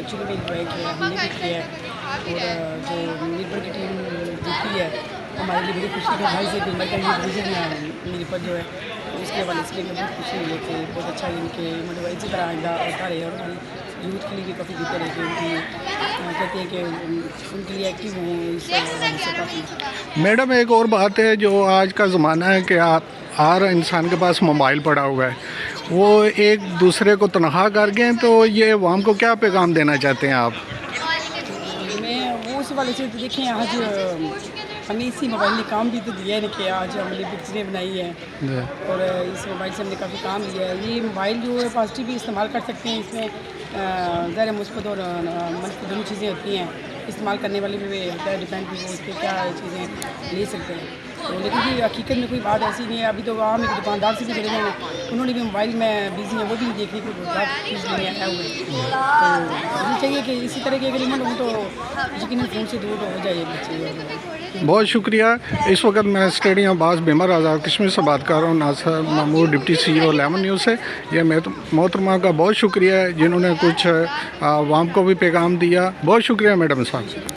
Actually میں enjoy کیا ہے، ہم نے بھی کیا ہے، اور جو نیپر کی ٹیم جیتی ہے ہمارے لیے بڑی خوشی کا بھائی سے نمبر کا یہ ڈویژن ہے نیپر جو ہے، تو اس کے حوالے سے ہمیں بہت خوشی ہوئی ہے کہ بہت اچھا ان کے مطلب اسی طرح آئندہ ہوتا رہے، اور ہماری یوتھ کے لیے بھی کافی دیتے رہے کہ ان کی کہتے ہیں کہ ان کے لیے ایکٹیو ہوں اس حوالے سے کافی۔ میڈم ایک اور بات ہے، جو آج کا زمانہ ہے کہ آپ ہر انسان کے پاس موبائل پڑا ہوا ہے، وہ ایک دوسرے کو تنہا کر گئے، تو یہ عوام کو کیا پیغام دینا چاہتے ہیں آپ؟ میں وہ اس حوالے سے تو دیکھیں آج ہمیں اسی موبائل نے کام بھی تو دیا ہے کہ آج ہم نے پکچریں بنائی ہیں، جی اور اس موبائل سے ہم نے کافی کام لیا ہے۔ یہ موبائل جو ہے پازیٹیو بھی استعمال کر سکتے ہیں، اس میں ظاہر مثبت اور منفی دونوں چیزیں ہوتی ہیں، استعمال کرنے والے بھی ہوتا ہے ڈیپینڈ بھی وہ اس پہ کیا چیزیں لے سکتے ہیں، تو لیکن یہ حقیقت میں کوئی بات ایسی نہیں ہے۔ ابھی تو عام ایک دکاندار سے بھی جڑے ہوئے ہیں، انہوں نے بھی موبائل میں بزی ہیں، وہ بھی نہیں دیکھ رہی کوئی بات چیز لینے آیا ہوئے ہیں، تو یہ چاہیے کہ اسی طرح کے اگر ایمن ہوں تو یقیناً فون سے دور ہو جائے بچے۔ بہت شکریہ۔ اس وقت میں اسٹیڈیم عباس بیمار آزاد کشمیر سے بات کر رہا ہوں، ناصر محمود ڈپٹی سی او لیمن نیوز سے۔ یہ محترمہ کا بہت شکریہ ہے جنہوں نے کچھ عوام کو بھی پیغام دیا۔ بہت شکریہ میڈم صاحب۔